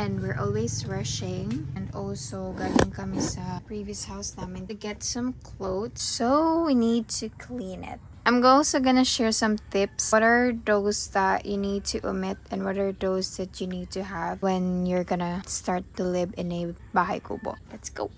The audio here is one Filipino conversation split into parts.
And we're always rushing. And also, galing kami sa previous house namin to get some clothes. So, we need to clean it. I'm also gonna share some tips. What are those that you need to omit and what are those that you need to have when you're gonna start to live in a bahay kubo. Let's go!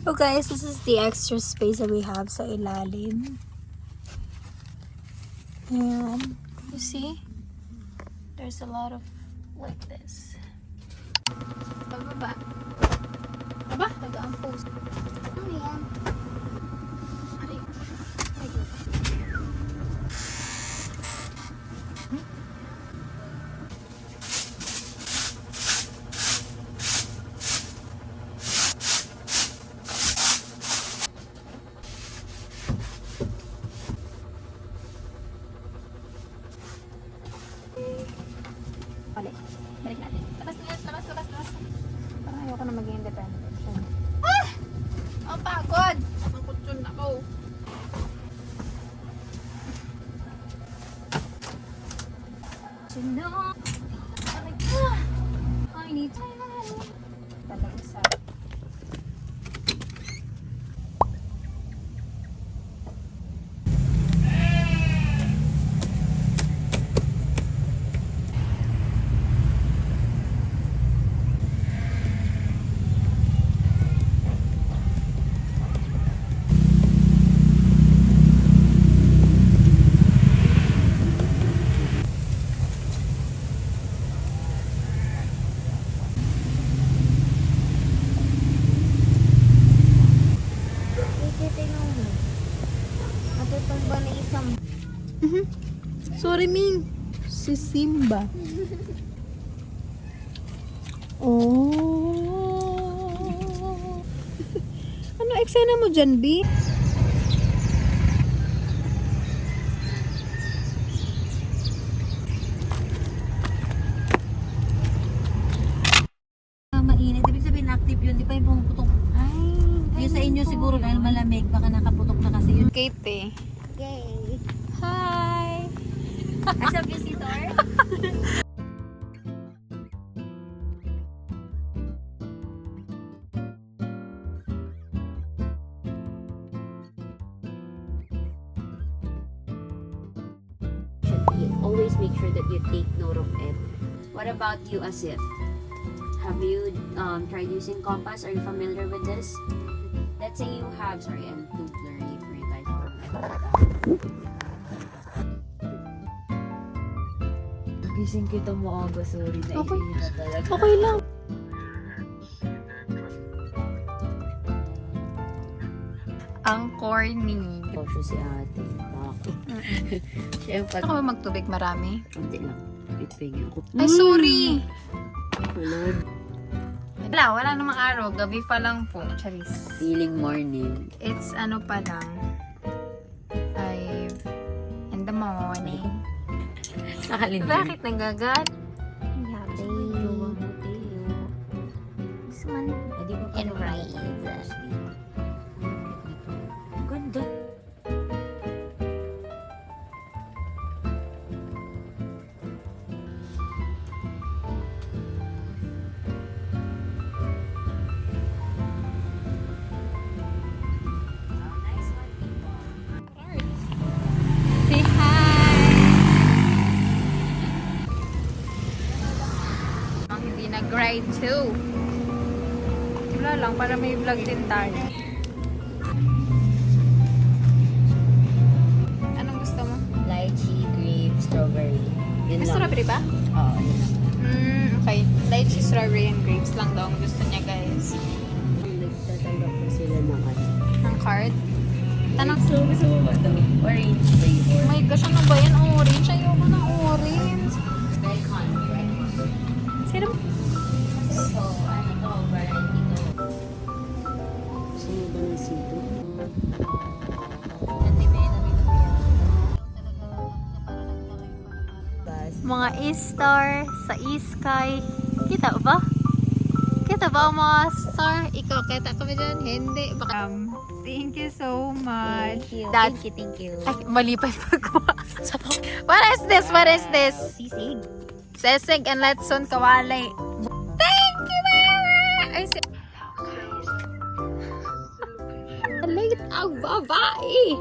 So guys, this is the extra space that we have sa ilalim. And you see, there's a lot of like this. Bababa. Aba, tagaan post. Ano yan? Aray. Aray. Balik. Balik natin. Labas. Parang ayoko na maging independent. Ah! Ang pagod! Nakakutsun ako. No. I need time. Talagang sa Sorry, Ming. Si Simba. Oh. Ano eksena mo dyan, B? Mainit. Ibig sabihin active yun. Di pa yung pumuputok. ay, Yung sa inyo siguro dahil malamig. Baka nakaputok na kasi yun. Kate. Yay! Hi! As a visitor? Always make sure that you take note of it. What about you, Asif? Have you tried using compass? Are you familiar with this? Let's say you have, sorry, I'm too blurry for you guys. Gising kita mo aga, sorry na Okay. na talaga. Okay lang. Ang corny. Cautious si ate. Bakit? Siyempre, Ako ba magtubig marami? konti lang. Ipingin ko. Ay, sorry! Lord. Wala namang araw. Gabi pa lang po. Charis. Feeling morning. It's ano pa lang. 5 in the morning. morning. Nakalindi. Bakit nagagat? Yeah, Jowa babe. mo, Teo. This one. Di ba And rice. Ganda. Say hi! Ang hindi nag-ride too. Wala lang, para may vlog din tayo. Anong gusto mo? Lychee, grape, strawberry. Yun May lang. strawberry ba? Oo, yun lang. Okay. Lychee, strawberry, and grapes lang daw ang gusto niya, guys. Nagtatanggap na sila ng ano. Ang card. Tanong. So, gusto mo ba ito? Orange flavor. Oh my gosh, ano ba yan? Orange? Ayoko ng orange. Very conny, right? Sino? So, ano to? Variety to. Gusto mo ba ng sito? Mga E-star sa E-sky. Kita ba? Kita ba ang mga star? Ikaw, kita ka ba dyan? Hindi. Baka... thank you so much. That... Thank you. Ay, mali pa yung pagkuha. What is this? What is this? Sisig. Sesig and Letson Kawalay. Thank you, Mama! Ay, hello, guys. Late ang babae.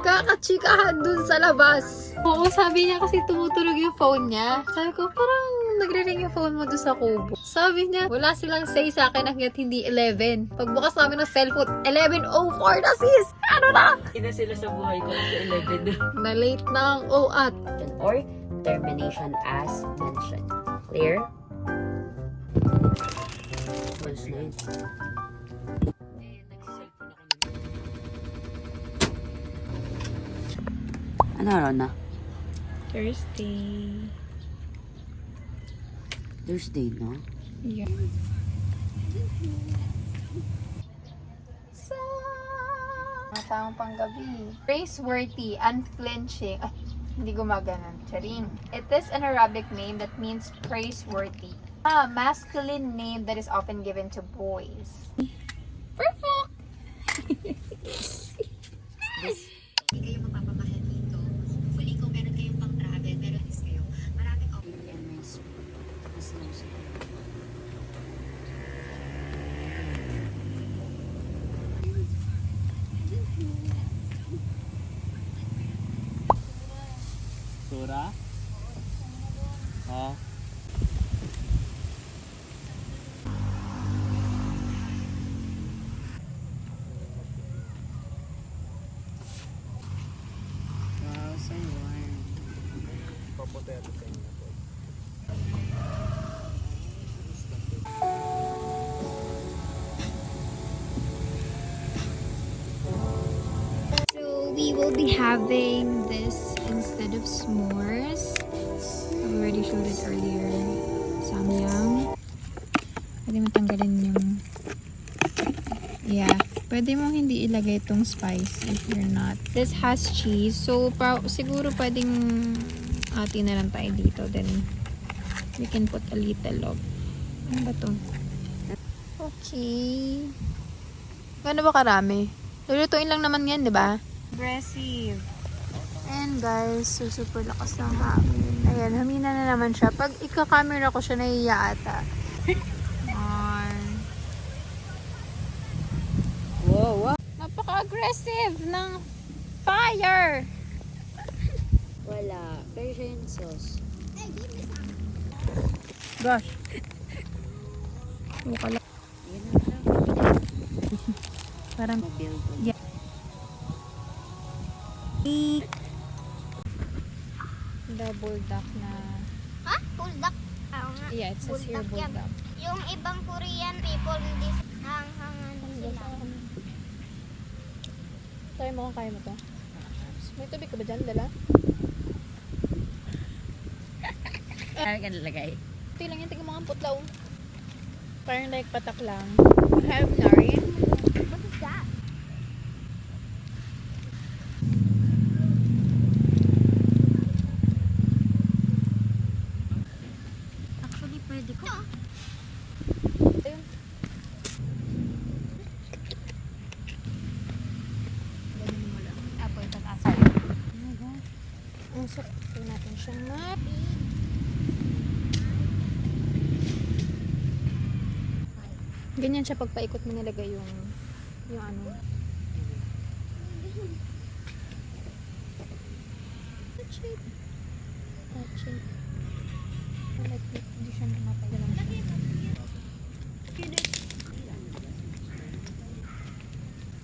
Kakachikahan dun sa labas. Oo, sabi niya kasi tumutunog yung phone niya. Sabi ko, parang nagre-ring yung phone mo doon sa kubo. Sabi niya, wala silang say sa akin hanggat hindi 11. Pagbukas namin ng cellphone, 11:04 na sis! Ano na? Ina sila sa buhay ko sa 11 na. Na late na ang OAT. Or termination as mentioned. Clear? Once na yun. Ano araw na? Thursday. Thursday, no? Yeah. So, matang panggabi. Praiseworthy, unflinching. Ay, hindi gumaganon. Charing. It is an Arabic name that means praiseworthy. A masculine name that is often given to boys. Perfect! Hindi kayo mapapamahal dito. Hopefully, kung meron kayong pang-travel, meron is kayo. Maraming Sura? Oh. Wow, so warm. Papoteto sa inyo po. So we will be having this instead of s'mores. I've already showed it earlier. Samyang. Pwede mo tanggalin yung... Yeah. Pwede mong hindi ilagay itong spice if you're not. This has cheese. So, siguro pwedeng ati na lang tayo dito. Then, we can put a little of... Ano ba to? Okay. Gano'n ba karami? Lulutuin lang naman yan, di ba? Aggressive. And guys, so super lakas ng hangin. Ayan, hamina na naman siya. Pag ika-camera ko siya, nahiya ata. On. Wow, wow. Napaka-aggressive ng fire! Wala. Persian sauce. Gosh. Suka lang. Yun na lang. Parang... Mabuild. Yeah. Double duck na... Ha? Bulldog? Oo nga. Yeah, it says here Bulldog yan. bulldog. Yung ibang Korean people, hindi hang-hangan sila. Try mo kung kaya mo to. May tubig ka ba dyan, Dala? Ano ka nalagay? Ito lang yan, tingnan mo ang putlaw. Parang like patak lang. I have narian. What is that? Ito natin siyang map. Ganyan siya pagpaikot mo nilagay yung ano. Touch it. Touch it. Like, hindi siya namatay lang.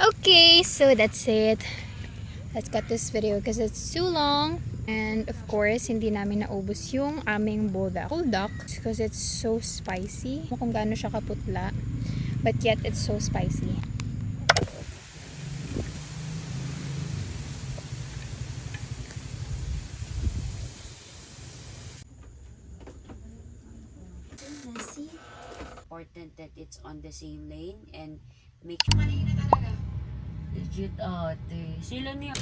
Okay, so that's it. Let's cut this video because it's too long. And of course, hindi namin naubos yung aming buldak because it's so spicy. Kung gaano siya kaputla. But yet, it's so spicy. Important that it's on the same lane and make sure. Legit ate. Sila niya.